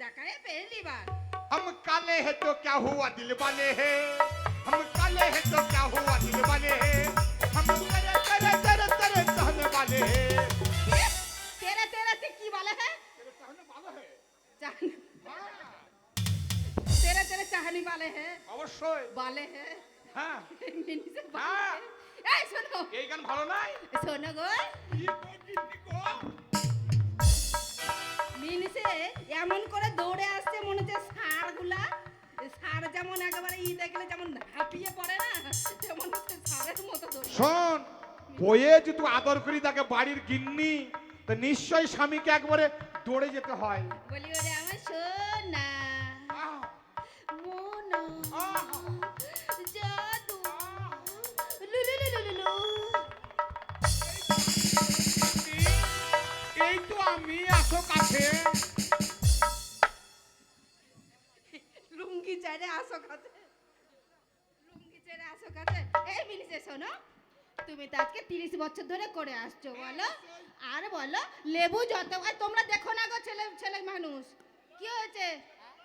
देखा है पहली बार। हम काले हैं तो क्या हुआ दिल वाले हैं, हम काले हैं तो क्या हुआ दिल वाले हैं, हम तेरे तेरे तेरे तेरे चाहने वाले हैं। तेरे तेरे से की वाले है? तेरे चाहने वाले हैं। चाहने हाँ, तेरे तेरे चाहने वाले हैं। অবশ্যই। वाले हैं। হ্যাঁ, मिनी से हाँ। ए सुनो এই গান ভালো নাই? सुनो गो কি গো, কি গো? মিনি সে এমন করে দৌড়ে আসছে মনে হচ্ছে ষাঁড়গুলা ষাঁড় যেমন একেবারে ই দেখলে যেমন হাঁপিয়ে পড়ে না তেমন হচ্ছে ষাঁড়ের মতো দৌড়ে। শোন, বইয়ে যদি তুই আদর করি তাকে বাড়ির গিন্নি, তো নিশ্চয়ই স্বামীকে একবারে দৌড়ে যেতে হয়। বলি ওরে আমার সোনা আহ, মোনা আহ, জাদু লুলু লুলু লুলু। এই তো আমি, আসো কাছে। লুঙ্গি চাইরে আসো কাছে লুঙ্গি চাইরে আসো কাছে। এই মিনিসে শোনো, তুমি তো আজকে 30 বছর ধরে করে আসছো বলো, আর বলো লেবু যত আর তোমরা দেখো না গো ছেলে ছেলে মানুষ কি হয়েছে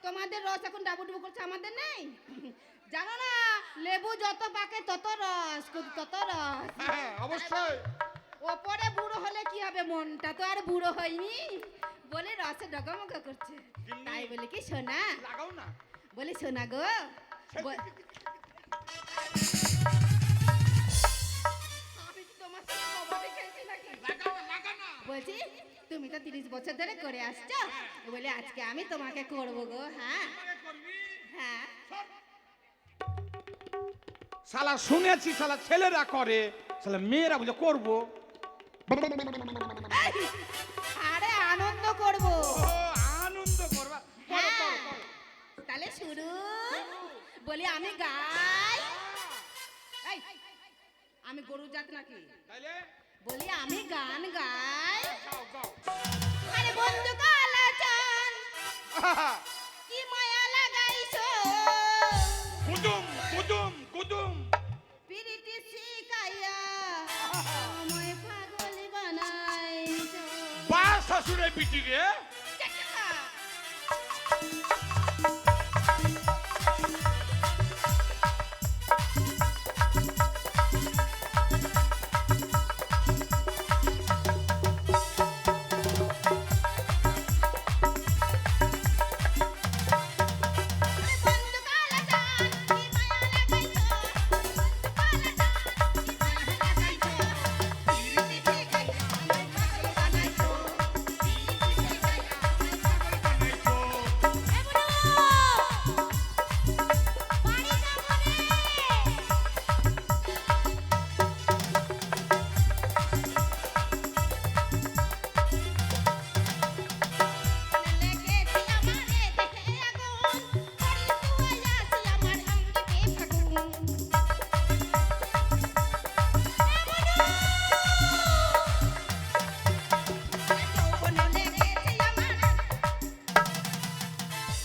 তোমাদের রস এখন ডাবুডুবু করছে আমাদের নেই জানো না লেবু যত পাকে তত রস তত রস। হ্যাঁ, অবশ্যই। ওপরে বুড়ো হলে কি হবে মনটা তো আর বুড়ো হয়নি বলে রসে ডগমগ করছে তাই বলে কি সোনা লাগাও না। বলি সোনা গো আমি কি তোমার সাথে কবাডি খেলছি নাকি? লাগাও না, লাগা না। বলছি তুমি তো 30 বছর ধরে করে আসছো বলে আজকে আমি তোমাকে করবো গো। হ্যাঁ হ্যাঁ শালা শুনেছি শালা ছেলেরা করে, শালা মেয়েরা বলে করবো। এই, আরে আনন্দ করবো। ও, আনন্দ করবা। করো, হ্যাঁ করো, করো। তাহলে শুরু বলি আমি গাই। এই, আমি গরু জাত নাকি? তাইলে বলি আমি গান গাই। গাও, গাও। আরে বন্ধু কালাচান আহা, কি মায়া লাগাইছো কুদুম, কুদুম, কুদুম। পিরিতি শিকাইয়া আমায় পাগল বানাইছো। বা শ্বশুরের বিটি রে। চাচা বন্ধু কালাচান কি মায়া লাগাইছো বন্ধু কালাচান কি মায়া লাগাইছো পিরিতি শিকাইয়া আমায় পাগল বানাইছো।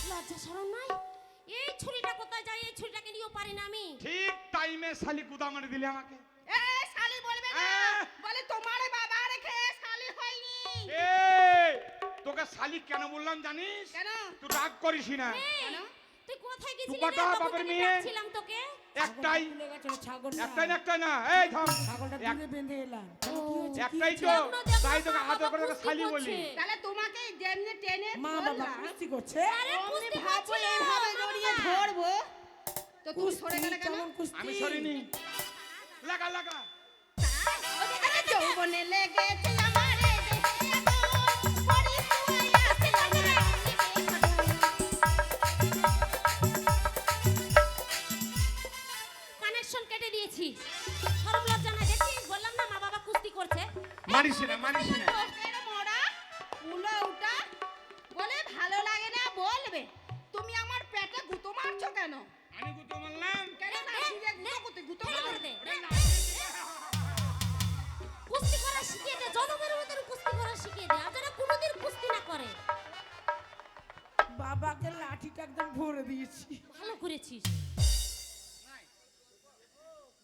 লজ্জা শরম নাই? এই ছুরিটা কোথায় যায়? এই ছুরিটাকে নিয়েও পারি না আমি। ঠিক টাইমে শালি কুদা মারি দিলে আমাকে। শালি বলবে না বলে তোমার বাবা রেখে শালি হয়নি। এই, তোকে শালি কেন বললাম জানিস? কেন? তুই রাগ করিস না। কেন? তুই কোথায় তুই গেছিলি কটা রে? বাপের তখন মেয়ে? ডাকছিলাম তোকে। একটাই, ভুলে গেছে ওই ছাগলটা। একটাই না। এই ধর, ছাগলটা দূরে বেঁধে এলাম। কেন, কি হয়েছে, কি একটাই হয়েছে? তো, দেখো, দেখো, তাই তোকে মা হাতে বাবা করে তোকে কুস্তি শালি বলি। করছে। তাহলে তোমাকে যেমনি টেনে মা বাবা ধরলাম, কুস্তি করছে? আরে অমনি কুস্তি ভাবো করছিল, এইভাবে মা জড়িয়ে বাবা। ধরবো তো তুমি কুস্তি, সরে গেলে কেন? কেমন কুস্তি? আমি সরিনি। লাগা, লাগা। আরে যৌবনে লেগেছে আমারে দেখে আগুন, পরি তুই আসিল আমার কানেকশন কেটে দিয়েছি। শরম লজ্জা নাই দেখছিস? বললাম না মা বাবা কুস্তি করছে। মারিস না, মারিস না। চোখের মোড়া উলো উঠা বলে ভালো লাগে না বলবে তুমি আমার পেটে গুঁতো মারছো কেন? আমি গুতো মারলাম। কেন নাচি যে গুঁতো ঠেলে মারো? ধরে দে। কুস্তি করা শিখিয়ে দে, জনমের ভিতরে কুস্তি করা শিখিয়ে দে। আর যারা কোনোদিন কুস্তি না করে। বাবাকে লাঠিটা একদম ভরে দিয়েছি। ভালো করেছিস।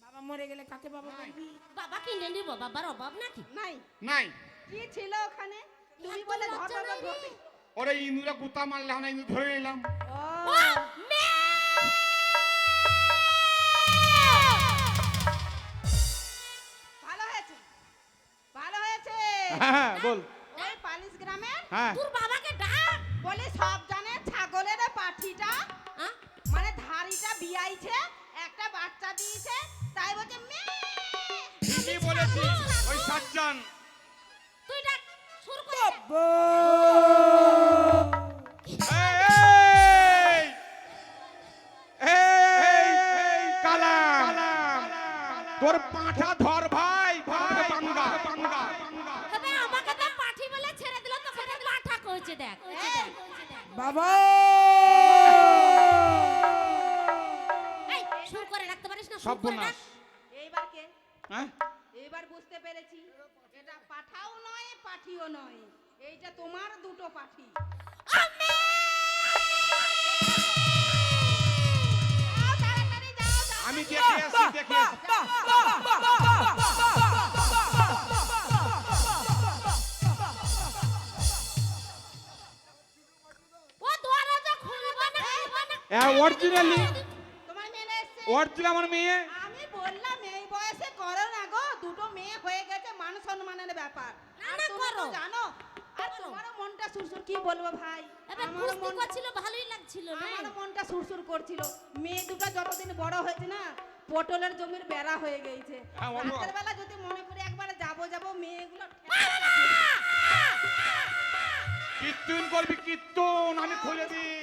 বাবা মরে গেলে কাকে বাবা বলবি? বাবা কিনে নিব, বাবার অভাব নাকি? নাই নাই। কি ছিল ওখানে? তুমি এত বলে লজ্জা ধরো নাই রে। ওরে ইন্দুরা গুতা মারলে আমরা ইন্দু ধরে নিলাম। ও মেয়ে! ভালো হয়েছে, ভালো হয়েছে। হ্যাঁ বল। ওই পালিশ গ্রামের হ্যাঁ তোর বাবাকে ডাক। বলে সব জানে ছাগলের পাঠিটা হ্যাঁ? মানে ধারিটা বিয়াইছে, একটা বাচ্চা দিয়েছে, তাই বলছে মেয়ে। ঠিকই বলেছিস ওই সাজ্জান। তুই ডাক শুরু করে দে। এই এই এই কালা তোর পাঁঠা ধর ভাই ভাই পাঙ্গা পাঙ্গা তবে আমাকে তো পাঠি বলে ছেড়ে দিল, তোকে তো পাঠা কইছে দেখ। বাবা এই শুরু করে রাখতে পারিস না, শুরু সব করে বোনাস। রাখ। এইবার কে? হ্যাঁ এইবার বুঝতে পেরেছি এটা পাঠাও নয় পাঠিও নয়, এইটা তোমার দুটো পাঠি। যাও, তাড়াতাড়ি যাও, যাও। আমি দেখে আসি দেখে আসি। ও দরজা খুলবা না, খুলবা না। অরিজিনালি তোমার মেয়ে এসছে। অরিজিনাল আমার মেয়ে। আমি বললাম এই বয়সে করো না গো, দুটো মেয়ে হয়ে গেছে, মান সম্মানের ব্যাপার। না, আর না, তুমি তো করো। জানো, আর তোমারও মনটা সুরসুর, কি বলবো ভাই, এবার আমারও কুস্তি মনটা- করছিল, ভালোই লাগছিল না? আমারও মনটা সুরসুর করছিল। মেয়ে দুটো যতদিন বড় হয়েছে না, পটলের জমির বেড়া হয়ে গেছে। হ্যাঁ, বাবা। রাতের বেলা যদি মনে করি একবার যাবো মেয়েগুলো কীর্তন করবি কীর্তন আমি খুলে দিই।